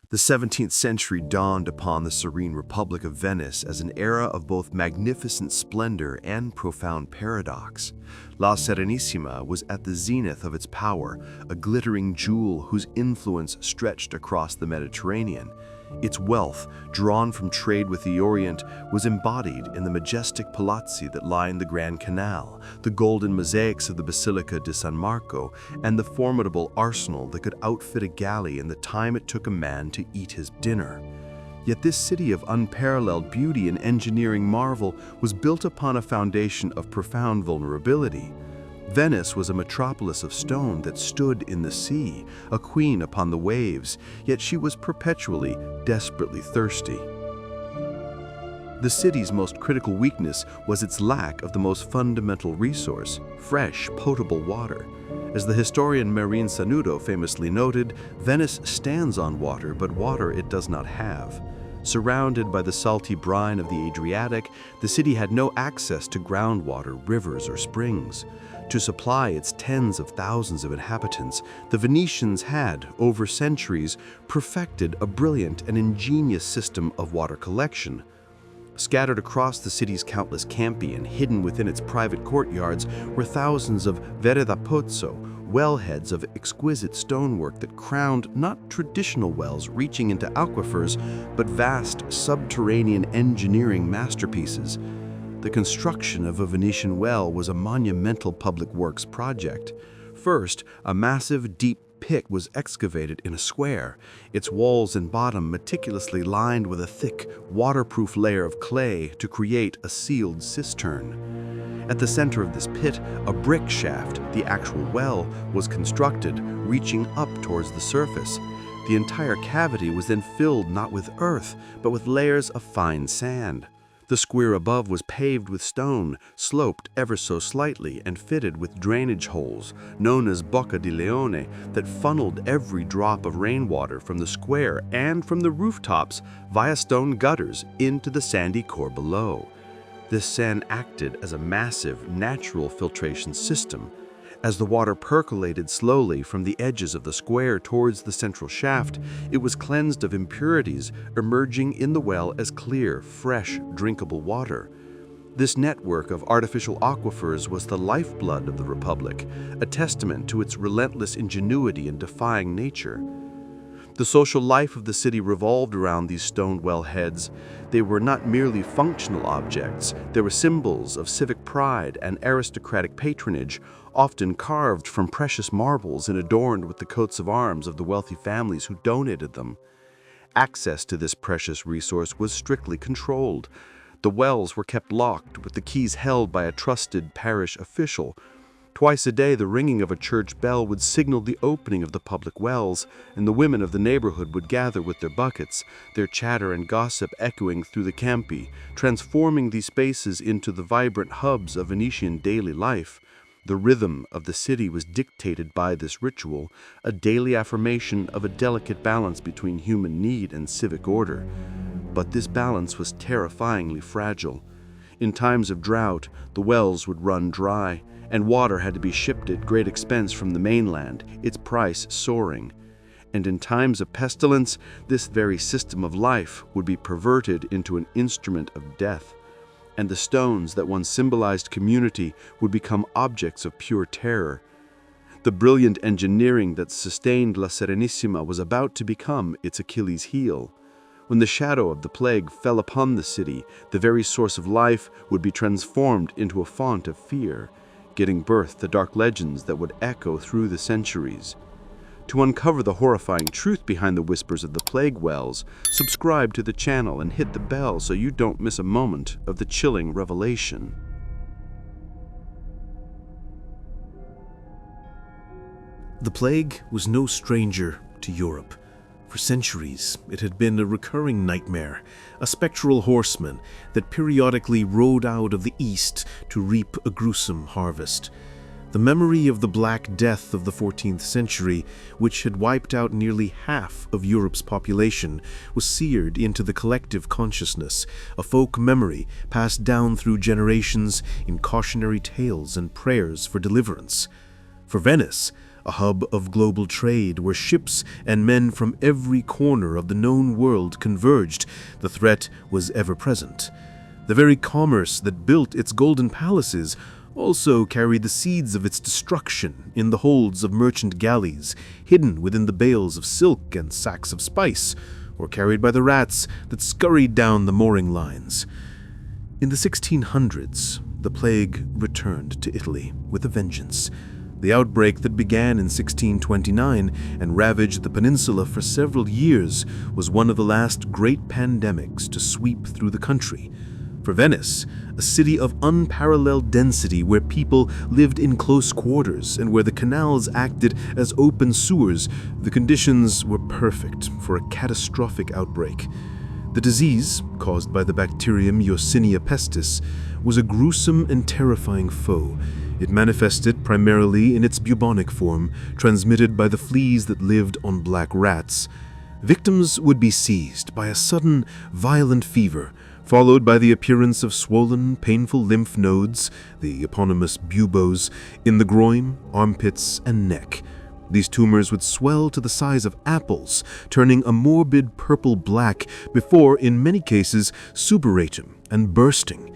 The 17th century dawned upon the serene Republic of Venice as an era of both magnificent splendor and profound paradox. La Serenissima was at the zenith of its power, a glittering jewel whose influence stretched across the Mediterranean. Its wealth, drawn from trade with the Orient, was embodied in the majestic palazzi that lined the Grand Canal, the golden mosaics of the Basilica di San Marco, and the formidable arsenal that could outfit a galley in the time it took a man to eat his dinner. Yet this city of unparalleled beauty and engineering marvel was built upon a foundation of profound vulnerability. Venice was a metropolis of stone that stood in the sea, a queen upon the waves, yet she was perpetually, desperately thirsty. The city's most critical weakness was its lack of the most fundamental resource, fresh, potable water. As the historian Marin Sanudo famously noted, Venice stands on water, but water it does not have. Surrounded by the salty brine of the Adriatic, the city had no access to groundwater, rivers, or springs. To supply its tens of thousands of inhabitants, the Venetians had, over centuries, perfected a brilliant and ingenious system of water collection. Scattered across the city's countless campi and hidden within its private courtyards were thousands of vere da pozzo, wellheads of exquisite stonework that crowned not traditional wells reaching into aquifers, but vast subterranean engineering masterpieces. The construction of a Venetian well was a monumental public works project. First, a massive, deep pit was excavated in a square, its walls and bottom meticulously lined with a thick, waterproof layer of clay to create a sealed cistern. At the center of this pit, a brick shaft, the actual well, was constructed, reaching up towards the surface. The entire cavity was then filled not with earth, but with layers of fine sand. The square above was paved with stone, sloped ever so slightly and fitted with drainage holes, known as Bocca di Leone, that funneled every drop of rainwater from the square and from the rooftops via stone gutters into the sandy core below. This sand acted as a massive, natural filtration system. As the water percolated slowly from the edges of the square towards the central shaft, it was cleansed of impurities, emerging in the well as clear, fresh, drinkable water. This network of artificial aquifers was the lifeblood of the Republic, a testament to its relentless ingenuity in defying nature. The social life of the city revolved around these stone wellheads. They were not merely functional objects, they were symbols of civic pride and aristocratic patronage, often carved from precious marbles and adorned with the coats of arms of the wealthy families who donated them. Access to this precious resource was strictly controlled. The wells were kept locked, with the keys held by a trusted parish official. Twice a day, the ringing of a church bell would signal the opening of the public wells, and the women of the neighborhood would gather with their buckets, their chatter and gossip echoing through the campi, transforming these spaces into the vibrant hubs of Venetian daily life. The rhythm of the city was dictated by this ritual, a daily affirmation of a delicate balance between human need and civic order. But this balance was terrifyingly fragile. In times of drought, the wells would run dry, and water had to be shipped at great expense from the mainland, its price soaring. And in times of pestilence, this very system of life would be perverted into an instrument of death, and the stones that once symbolized community would become objects of pure terror. The brilliant engineering that sustained La Serenissima was about to become its Achilles' heel. When the shadow of the plague fell upon the city, the very source of life would be transformed into a font of fear, giving birth to dark legends that would echo through the centuries. To uncover the horrifying truth behind the whispers of the plague wells, subscribe to the channel and hit the bell so you don't miss a moment of the chilling revelation. The plague was no stranger to Europe. For centuries, it had been a recurring nightmare, a spectral horseman that periodically rode out of the east to reap a gruesome harvest. The memory of the Black Death of the 14th century, which had wiped out nearly half of Europe's population, was seared into the collective consciousness, a folk memory passed down through generations in cautionary tales and prayers for deliverance. For Venice, a hub of global trade where ships and men from every corner of the known world converged. The threat was ever present. The very commerce that built its golden palaces also carried the seeds of its destruction in the holds of merchant galleys, hidden within the bales of silk and sacks of spice, or carried by the rats that scurried down the mooring lines. In the 1600s, the plague returned to Italy with a vengeance. The outbreak that began in 1629 and ravaged the peninsula for several years was one of the last great pandemics to sweep through the country. For Venice, a city of unparalleled density where people lived in close quarters and where the canals acted as open sewers, the conditions were perfect for a catastrophic outbreak. The disease, caused by the bacterium Yersinia pestis, was a gruesome and terrifying foe. It manifested primarily in its bubonic form, transmitted by the fleas that lived on black rats. Victims would be seized by a sudden, violent fever, followed by the appearance of swollen, painful lymph nodes, the eponymous buboes, in the groin, armpits, and neck. These tumors would swell to the size of apples, turning a morbid purple-black before, in many cases, suppurating and bursting.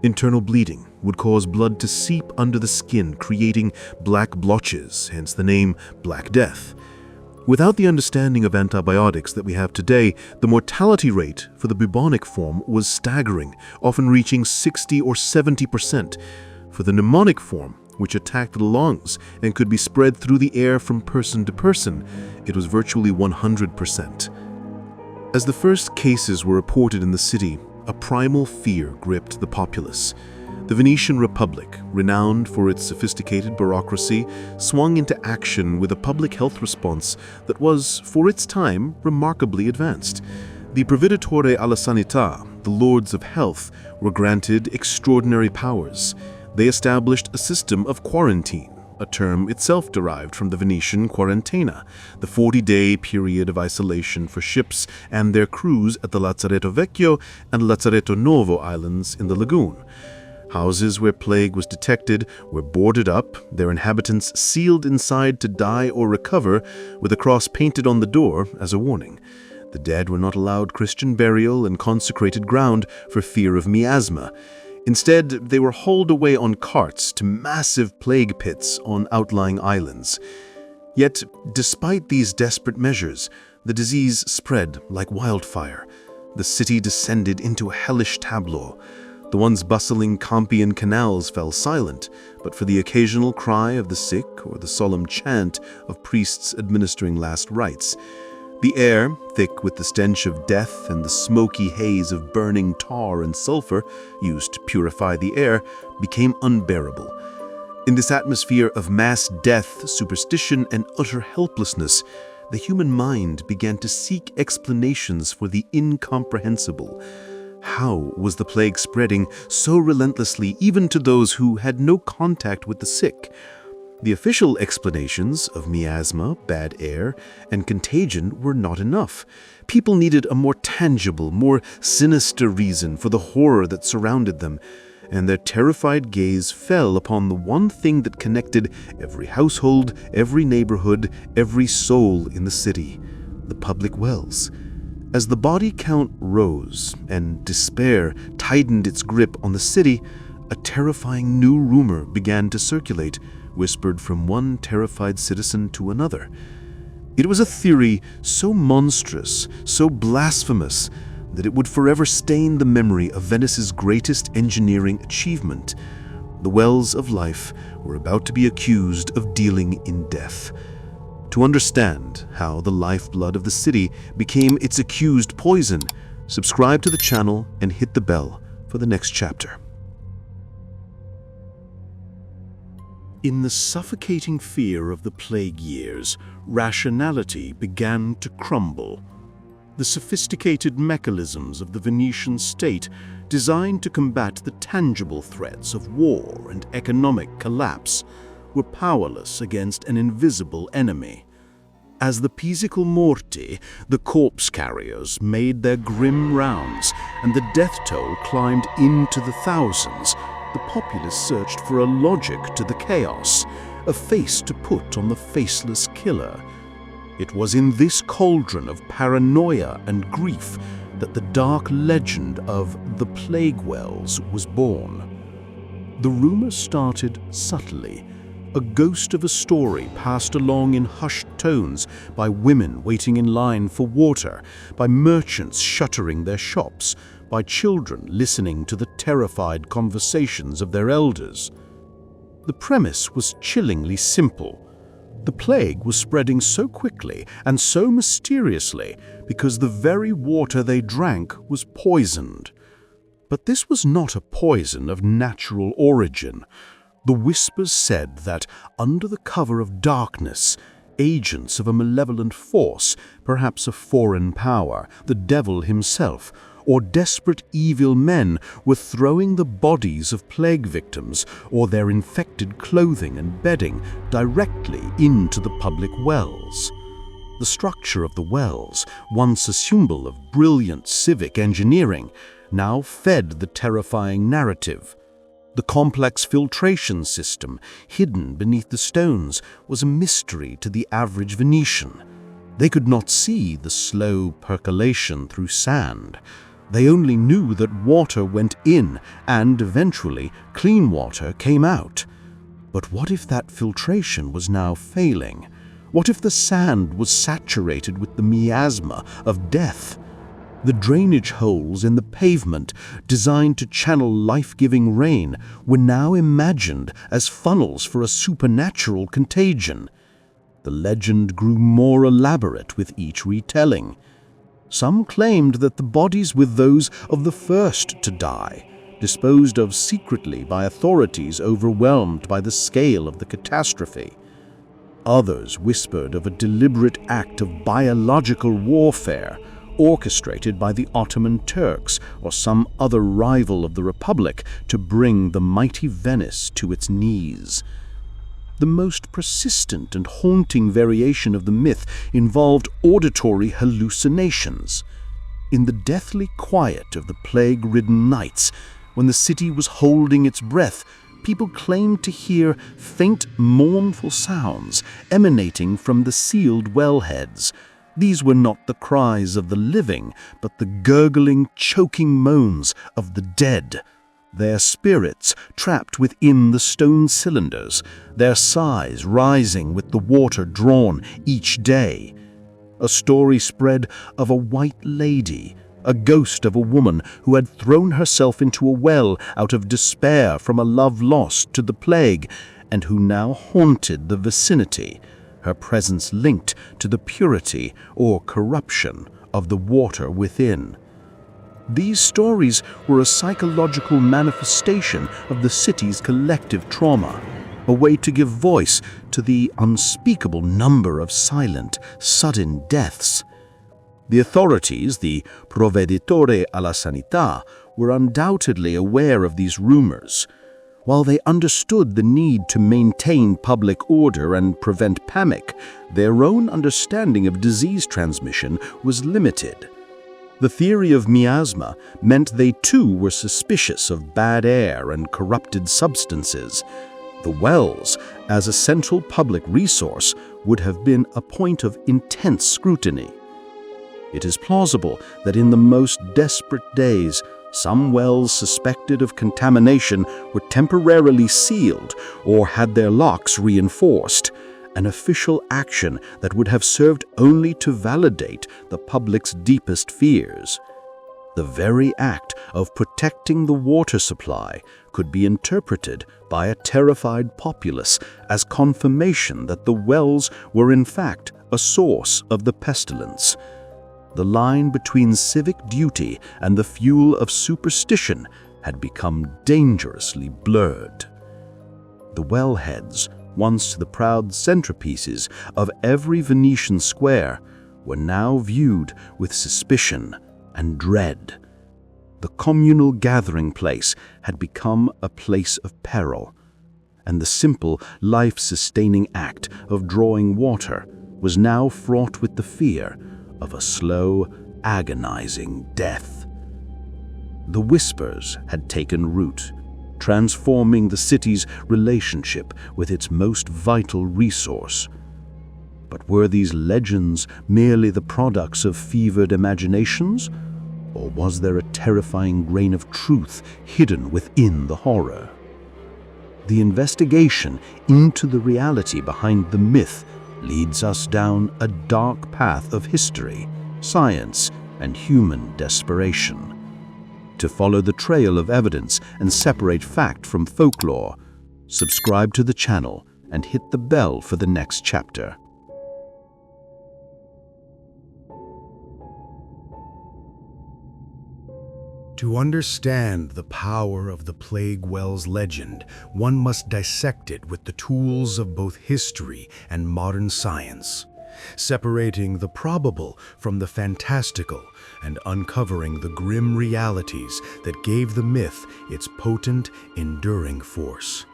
Internal bleeding would cause blood to seep under the skin, creating black blotches, hence the name Black Death. Without the understanding of antibiotics that we have today, the mortality rate for the bubonic form was staggering, often reaching 60 or 70%. For the pneumonic form, which attacked the lungs and could be spread through the air from person to person, it was virtually 100%. As the first cases were reported in the city, a primal fear gripped the populace. The Venetian Republic, renowned for its sophisticated bureaucracy, swung into action with a public health response that was, for its time, remarkably advanced. The Provveditore alla Sanità, the Lords of Health, were granted extraordinary powers. They established a system of quarantine, a term itself derived from the Venetian quarantena, the 40-day period of isolation for ships and their crews at the Lazzaretto Vecchio and Lazzaretto Nuovo islands in the lagoon. Houses where plague was detected were boarded up, their inhabitants sealed inside to die or recover, with a cross painted on the door as a warning. The dead were not allowed Christian burial in consecrated ground for fear of miasma. Instead, they were hauled away on carts to massive plague pits on outlying islands. Yet, despite these desperate measures, the disease spread like wildfire. The city descended into a hellish tableau. The once bustling Campian canals fell silent, but for the occasional cry of the sick or the solemn chant of priests administering last rites. The air, thick with the stench of death and the smoky haze of burning tar and sulfur used to purify the air, became unbearable. In this atmosphere of mass death, superstition, and utter helplessness, the human mind began to seek explanations for the incomprehensible. How was the plague spreading so relentlessly even to those who had no contact with the sick? The official explanations of miasma, bad air, and contagion were not enough. People needed a more tangible, more sinister reason for the horror that surrounded them, and their terrified gaze fell upon the one thing that connected every household, every neighborhood, every soul in the city: the public wells. As the body count rose and despair tightened its grip on the city, a terrifying new rumor began to circulate, whispered from one terrified citizen to another. It was a theory so monstrous, so blasphemous, that it would forever stain the memory of Venice's greatest engineering achievement. The wells of life were about to be accused of dealing in death. To understand how the lifeblood of the city became its accused poison, subscribe to the channel and hit the bell for the next chapter. In the suffocating fear of the plague years, rationality began to crumble. The sophisticated mechanisms of the Venetian state, designed to combat the tangible threats of war and economic collapse, were powerless against an invisible enemy. As the Pisical Morti, the corpse carriers, made their grim rounds and the death toll climbed into the thousands, the populace searched for a logic to the chaos. a face to put on the faceless killer. It was in this cauldron of paranoia and grief that the dark legend of the Plague Wells was born. The rumor started subtly, a ghost of a story passed along in hushed tones by women waiting in line for water, by merchants shuttering their shops, by children listening to the terrified conversations of their elders. The premise was chillingly simple. The plague was spreading so quickly and so mysteriously because the very water they drank was poisoned. But this was not a poison of natural origin. The whispers said that, under the cover of darkness, agents of a malevolent force, perhaps a foreign power, the devil himself, or desperate evil men were throwing the bodies of plague victims or their infected clothing and bedding directly into the public wells. The structure of the wells, once a symbol of brilliant civic engineering, now fed the terrifying narrative. The complex filtration system, hidden beneath the stones, was a mystery to the average Venetian. They could not see the slow percolation through sand. They only knew that water went in and, eventually, clean water came out. But what if that filtration was now failing? What if the sand was saturated with the miasma of death? The drainage holes in the pavement, designed to channel life-giving rain, were now imagined as funnels for a supernatural contagion. The legend grew more elaborate with each retelling. Some claimed that the bodies were those of the first to die, disposed of secretly by authorities overwhelmed by the scale of the catastrophe. Others whispered of a deliberate act of biological warfare, orchestrated by the Ottoman Turks or some other rival of the Republic to bring the mighty Venice to its knees. The most persistent and haunting variation of the myth involved auditory hallucinations. In the deathly quiet of the plague-ridden nights, when the city was holding its breath, people claimed to hear faint, mournful sounds emanating from the sealed wellheads. These were not the cries of the living, but the gurgling, choking moans of the dead. Their spirits trapped within the stone cylinders, their sighs rising with the water drawn each day. A story spread of a white lady, a ghost of a woman who had thrown herself into a well out of despair from a love lost to the plague, and who now haunted the vicinity, her presence linked to the purity or corruption of the water within. These stories were a psychological manifestation of the city's collective trauma, a way to give voice to the unspeakable number of silent, sudden deaths. The authorities, the Provveditore alla Sanità, were undoubtedly aware of these rumors. While they understood the need to maintain public order and prevent panic, their own understanding of disease transmission was limited. The theory of miasma meant they too were suspicious of bad air and corrupted substances. The wells, as a central public resource, would have been a point of intense scrutiny. It is plausible that in the most desperate days, some wells suspected of contamination were temporarily sealed or had their locks reinforced, an official action that would have served only to validate the public's deepest fears. The very act of protecting the water supply could be interpreted by a terrified populace as confirmation that the wells were in fact a source of the pestilence. The line between civic duty and the fuel of superstition had become dangerously blurred. The wellheads, once the proud centerpieces of every Venetian square, were now viewed with suspicion and dread. The communal gathering place had become a place of peril, and the simple, life-sustaining act of drawing water was now fraught with the fear of a slow, agonizing death. The whispers had taken root, transforming the city's relationship with its most vital resource. But were these legends merely the products of fevered imaginations? Or was there a terrifying grain of truth hidden within the horror? The investigation into the reality behind the myth leads us down a dark path of history, science, and human desperation. To follow the trail of evidence and separate fact from folklore, subscribe to the channel and hit the bell for the next chapter. To understand the power of the Plague Wells legend, one must dissect it with the tools of both history and modern science, separating the probable from the fantastical and uncovering the grim realities that gave the myth its potent, enduring force.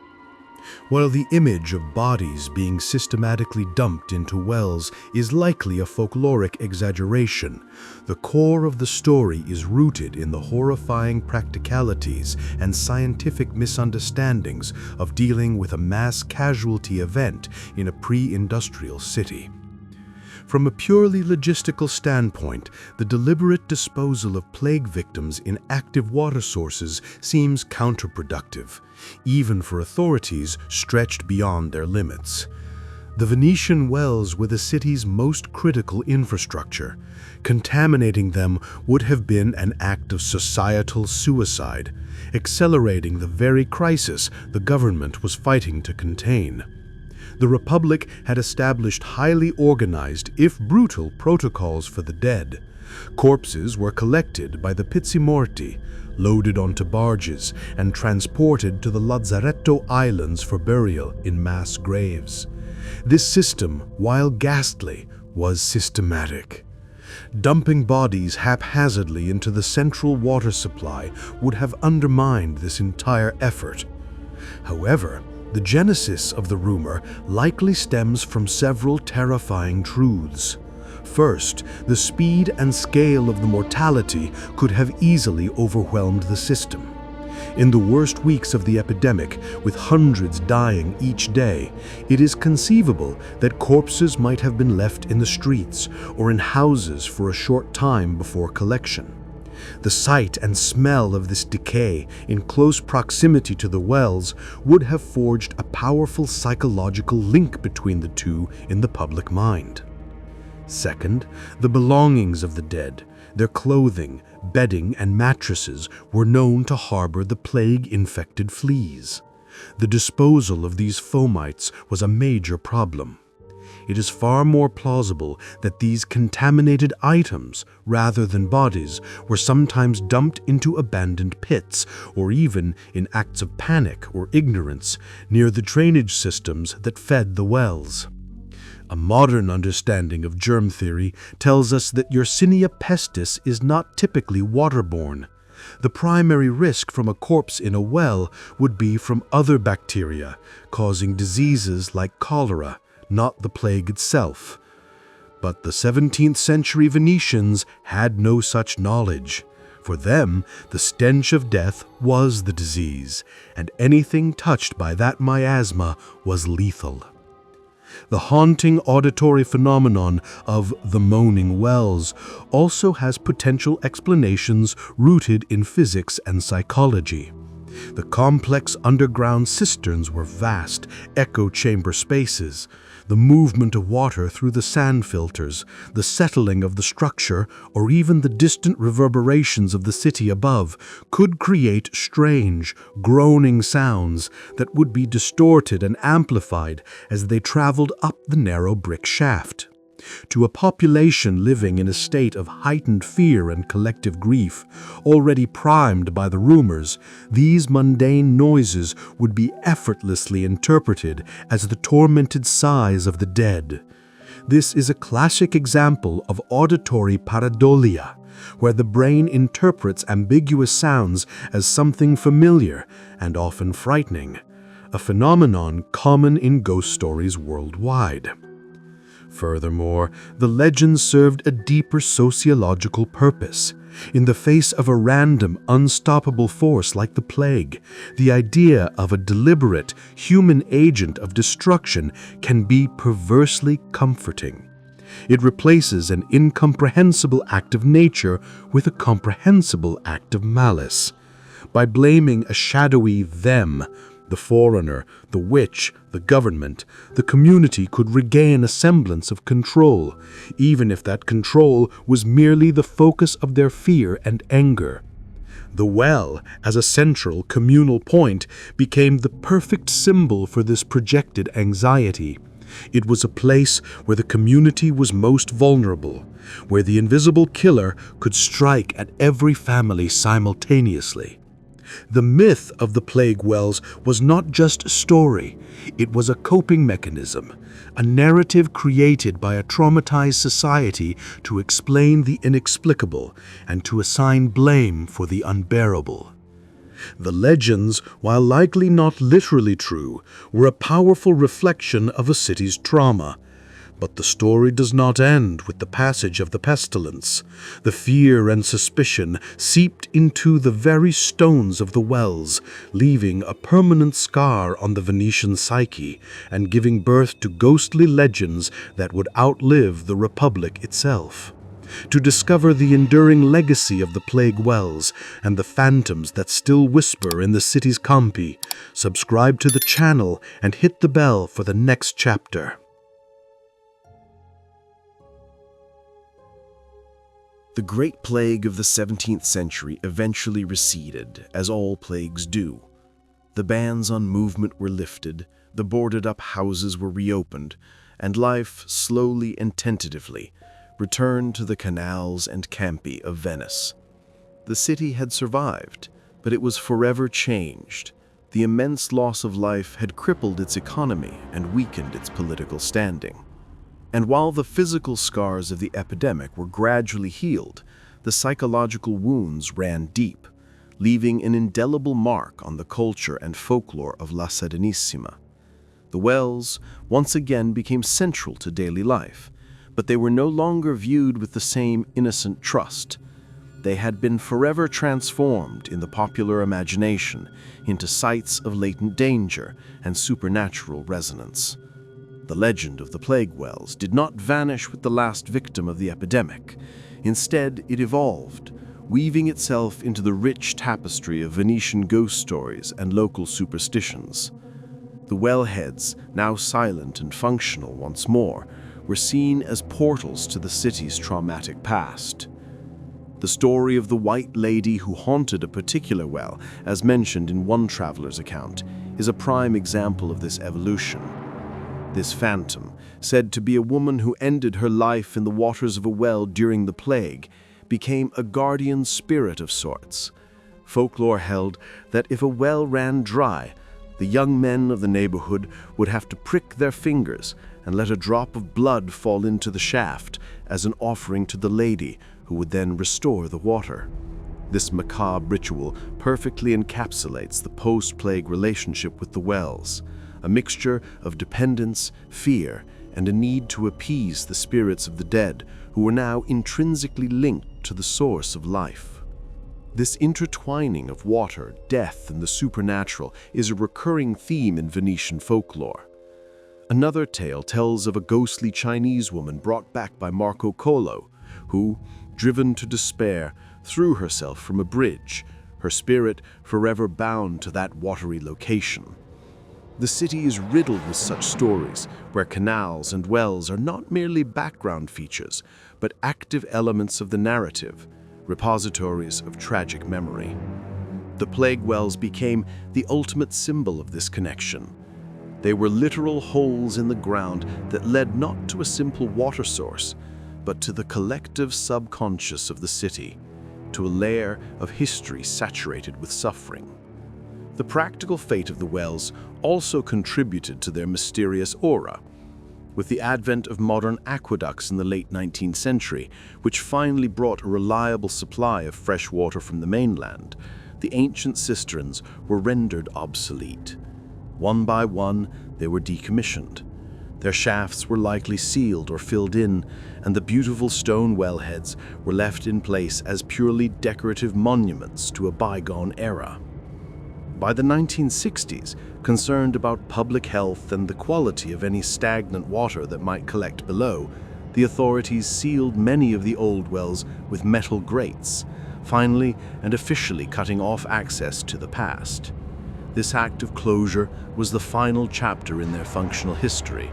While the image of bodies being systematically dumped into wells is likely a folkloric exaggeration, the core of the story is rooted in the horrifying practicalities and scientific misunderstandings of dealing with a mass casualty event in a pre-industrial city. From a purely logistical standpoint, the deliberate disposal of plague victims in active water sources seems counterproductive, even for authorities stretched beyond their limits. The Venetian wells were the city's most critical infrastructure. Contaminating them would have been an act of societal suicide, accelerating the very crisis the government was fighting to contain. The Republic had established highly organized, if brutal, protocols for the dead. Corpses were collected by the Pizzimorti, loaded onto barges, and transported to the Lazzaretto Islands for burial in mass graves. This system, while ghastly, was systematic. Dumping bodies haphazardly into the central water supply would have undermined this entire effort. However, the genesis of the rumor likely stems from several terrifying truths. First, the speed and scale of the mortality could have easily overwhelmed the system. In the worst weeks of the epidemic, with hundreds dying each day, it is conceivable that corpses might have been left in the streets or in houses for a short time before collection. The sight and smell of this decay in close proximity to the wells would have forged a powerful psychological link between the two in the public mind. Second, the belongings of the dead, their clothing, bedding, and mattresses were known to harbor the plague-infected fleas. The disposal of these fomites was a major problem. It is far more plausible that these contaminated items, rather than bodies, were sometimes dumped into abandoned pits, or even in acts of panic or ignorance, near the drainage systems that fed the wells. A modern understanding of germ theory tells us that Yersinia pestis is not typically waterborne. The primary risk from a corpse in a well would be from other bacteria, causing diseases like cholera, not the plague itself. But the 17th century Venetians had no such knowledge. For them, the stench of death was the disease, and anything touched by that miasma was lethal. The haunting auditory phenomenon of the moaning wells also has potential explanations rooted in physics and psychology. The complex underground cisterns were vast, echo chamber spaces. The movement of water through the sand filters, the settling of the structure, or even the distant reverberations of the city above could create strange, groaning sounds that would be distorted and amplified as they traveled up the narrow brick shaft. To a population living in a state of heightened fear and collective grief, already primed by the rumors, these mundane noises would be effortlessly interpreted as the tormented sighs of the dead. This is a classic example of auditory pareidolia, where the brain interprets ambiguous sounds as something familiar and often frightening, a phenomenon common in ghost stories worldwide. Furthermore, the legends served a deeper sociological purpose. In the face of a random, unstoppable force like the plague, the idea of a deliberate, human agent of destruction can be perversely comforting. It replaces an incomprehensible act of nature with a comprehensible act of malice. By blaming a shadowy them, the foreigner, the witch, the government, the community could regain a semblance of control, even if that control was merely the focus of their fear and anger. The well, as a central communal point, became the perfect symbol for this projected anxiety. It was a place where the community was most vulnerable, where the invisible killer could strike at every family simultaneously. The myth of the plague wells was not just a story, it was a coping mechanism, a narrative created by a traumatized society to explain the inexplicable and to assign blame for the unbearable. The legends, while likely not literally true, were a powerful reflection of a city's trauma. But the story does not end with the passage of the pestilence. The fear and suspicion seeped into the very stones of the wells, leaving a permanent scar on the Venetian psyche and giving birth to ghostly legends that would outlive the Republic itself. To discover the enduring legacy of the plague wells and the phantoms that still whisper in the city's campi, subscribe to the channel and hit the bell for the next chapter. The Great Plague of the 17th century eventually receded, as all plagues do. The bans on movement were lifted, the boarded-up houses were reopened, and life, slowly and tentatively, returned to the canals and campi of Venice. The city had survived, but it was forever changed. The immense loss of life had crippled its economy and weakened its political standing. And while the physical scars of the epidemic were gradually healed, the psychological wounds ran deep, leaving an indelible mark on the culture and folklore of La Serenissima. The wells once again became central to daily life, but they were no longer viewed with the same innocent trust. They had been forever transformed in the popular imagination into sites of latent danger and supernatural resonance. The legend of the plague wells did not vanish with the last victim of the epidemic. Instead, it evolved, weaving itself into the rich tapestry of Venetian ghost stories and local superstitions. The wellheads, now silent and functional once more, were seen as portals to the city's traumatic past. The story of the White Lady who haunted a particular well, as mentioned in one traveler's account, is a prime example of this evolution. This phantom, said to be a woman who ended her life in the waters of a well during the plague, became a guardian spirit of sorts. Folklore held that if a well ran dry, the young men of the neighborhood would have to prick their fingers and let a drop of blood fall into the shaft as an offering to the lady, who would then restore the water. This macabre ritual perfectly encapsulates the post-plague relationship with the wells, a mixture of dependence, fear, and a need to appease the spirits of the dead who were now intrinsically linked to the source of life. This intertwining of water, death, and the supernatural is a recurring theme in Venetian folklore. Another tale tells of a ghostly Chinese woman brought back by Marco Polo, who, driven to despair, threw herself from a bridge, her spirit forever bound to that watery location. The city is riddled with such stories, where canals and wells are not merely background features, but active elements of the narrative, repositories of tragic memory. The plague wells became the ultimate symbol of this connection. They were literal holes in the ground that led not to a simple water source, but to the collective subconscious of the city, to a layer of history saturated with suffering. The practical fate of the wells also contributed to their mysterious aura. With the advent of modern aqueducts in the late 19th century, which finally brought a reliable supply of fresh water from the mainland, the ancient cisterns were rendered obsolete. One by one, they were decommissioned. Their shafts were likely sealed or filled in, and the beautiful stone wellheads were left in place as purely decorative monuments to a bygone era. By the 1960s, concerned about public health and the quality of any stagnant water that might collect below, the authorities sealed many of the old wells with metal grates, finally and officially cutting off access to the past. This act of closure was the final chapter in their functional history,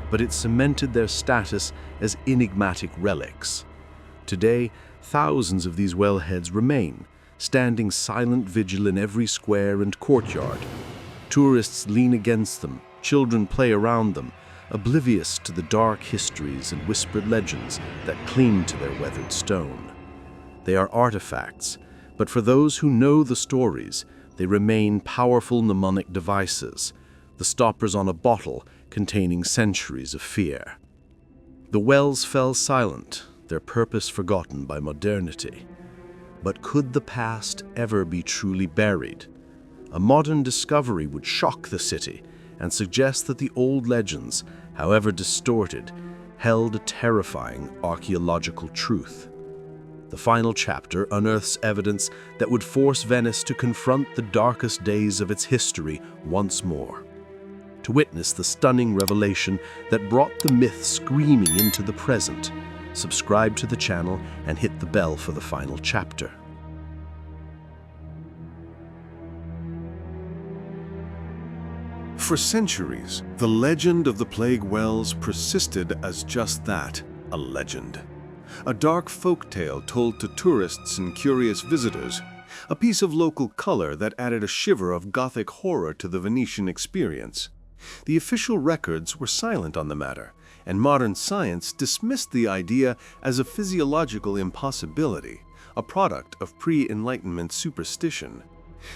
but it cemented their status as enigmatic relics. Today, thousands of these wellheads remain, standing silent vigil in every square and courtyard. Tourists lean against them, children play around them, oblivious to the dark histories and whispered legends that cling to their weathered stone. They are artifacts, but for those who know the stories, they remain powerful mnemonic devices, the stoppers on a bottle containing centuries of fear. The wells fell silent, their purpose forgotten by modernity. But could the past ever be truly buried? A modern discovery would shock the city and suggest that the old legends, however distorted, held a terrifying archaeological truth. The final chapter unearths evidence that would force Venice to confront the darkest days of its history once more. To witness the stunning revelation that brought the myth screaming into the present, subscribe to the channel and hit the bell for the final chapter. For centuries, the legend of the plague wells persisted as just that, a legend. A dark folk tale told to tourists and curious visitors, a piece of local color that added a shiver of Gothic horror to the Venetian experience. The official records were silent on the matter, and modern science dismissed the idea as a physiological impossibility, a product of pre-Enlightenment superstition.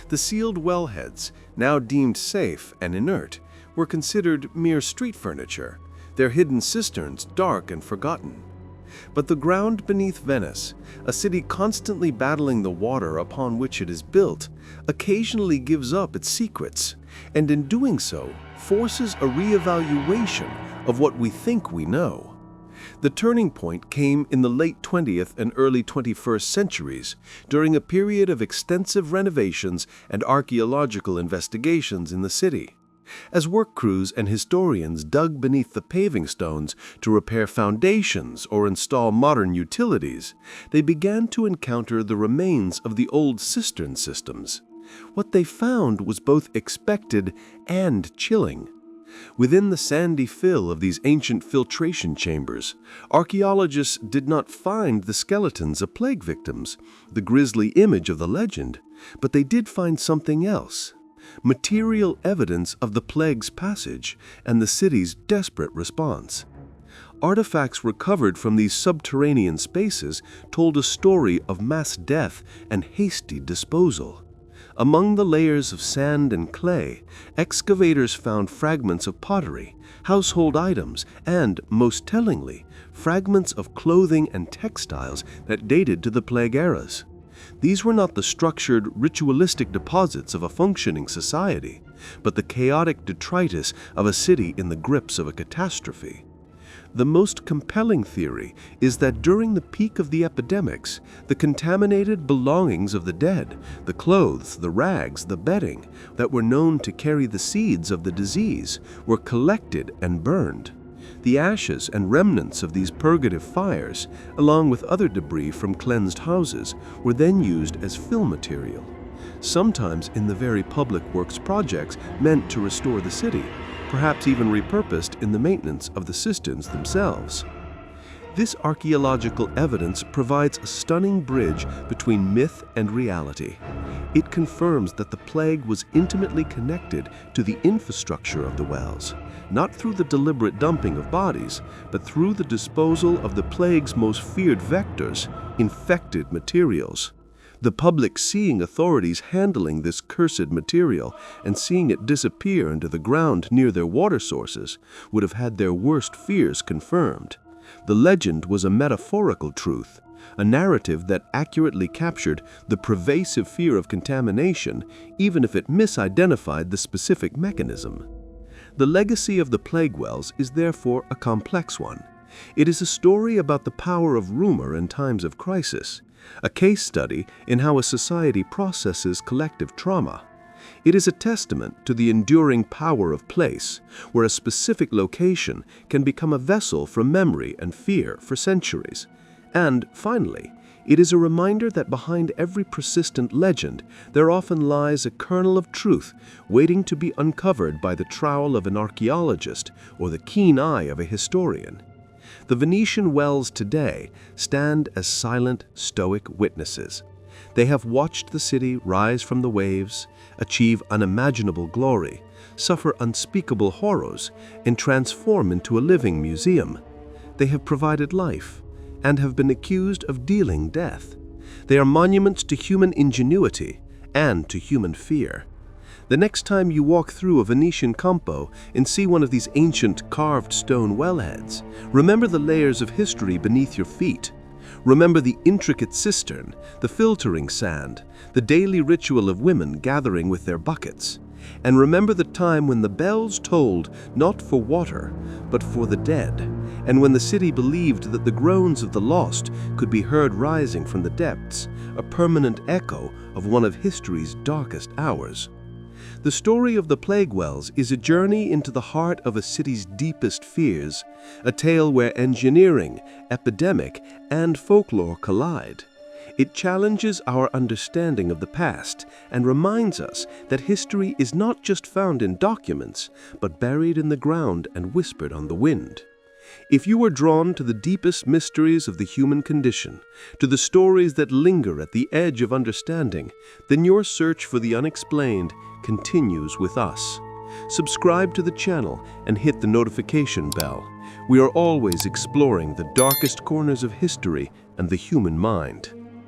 The sealed wellheads, now deemed safe and inert, were considered mere street furniture, their hidden cisterns dark and forgotten. But the ground beneath Venice, a city constantly battling the water upon which it is built, occasionally gives up its secrets, and in doing so, forces a re-evaluation of what we think we know. The turning point came in the late 20th and early 21st centuries, during a period of extensive renovations and archaeological investigations in the city. As work crews and historians dug beneath the paving stones to repair foundations or install modern utilities, they began to encounter the remains of the old cistern systems. What they found was both expected and chilling. Within the sandy fill of these ancient filtration chambers, archaeologists did not find the skeletons of plague victims, the grisly image of the legend, but they did find something else: material evidence of the plague's passage and the city's desperate response. Artifacts recovered from these subterranean spaces told a story of mass death and hasty disposal. Among the layers of sand and clay, excavators found fragments of pottery, household items, and, most tellingly, fragments of clothing and textiles that dated to the plague eras. These were not the structured, ritualistic deposits of a functioning society, but the chaotic detritus of a city in the grips of a catastrophe. The most compelling theory is that during the peak of the epidemics, the contaminated belongings of the dead, the clothes, the rags, the bedding, that were known to carry the seeds of the disease, were collected and burned. The ashes and remnants of these purgative fires, along with other debris from cleansed houses, were then used as fill material, sometimes in the very public works projects meant to restore the city, perhaps even repurposed in the maintenance of the cisterns themselves. This archaeological evidence provides a stunning bridge between myth and reality. It confirms that the plague was intimately connected to the infrastructure of the wells, not through the deliberate dumping of bodies, but through the disposal of the plague's most feared vectors, infected materials. The public seeing authorities handling this cursed material and seeing it disappear into the ground near their water sources would have had their worst fears confirmed. The legend was a metaphorical truth, a narrative that accurately captured the pervasive fear of contamination, even if it misidentified the specific mechanism. The legacy of the plague wells is therefore a complex one. It is a story about the power of rumor in times of crisis, a case study in how a society processes collective trauma. It is a testament to the enduring power of place, where a specific location can become a vessel for memory and fear for centuries. And, finally, it is a reminder that behind every persistent legend, there often lies a kernel of truth waiting to be uncovered by the trowel of an archaeologist or the keen eye of a historian. The Venetian wells today stand as silent, stoic witnesses. They have watched the city rise from the waves, achieve unimaginable glory, suffer unspeakable horrors, and transform into a living museum. They have provided life and have been accused of dealing death. They are monuments to human ingenuity and to human fear. The next time you walk through a Venetian campo and see one of these ancient carved stone wellheads, remember the layers of history beneath your feet. Remember the intricate cistern, the filtering sand, the daily ritual of women gathering with their buckets. And remember the time when the bells tolled not for water, but for the dead, and when the city believed that the groans of the lost could be heard rising from the depths, a permanent echo of one of history's darkest hours. The story of the plague wells is a journey into the heart of a city's deepest fears, a tale where engineering, epidemic, and folklore collide. It challenges our understanding of the past and reminds us that history is not just found in documents, but buried in the ground and whispered on the wind. If you are drawn to the deepest mysteries of the human condition, to the stories that linger at the edge of understanding, then your search for the unexplained continues with us. Subscribe to the channel and hit the notification bell. We are always exploring the darkest corners of history and the human mind.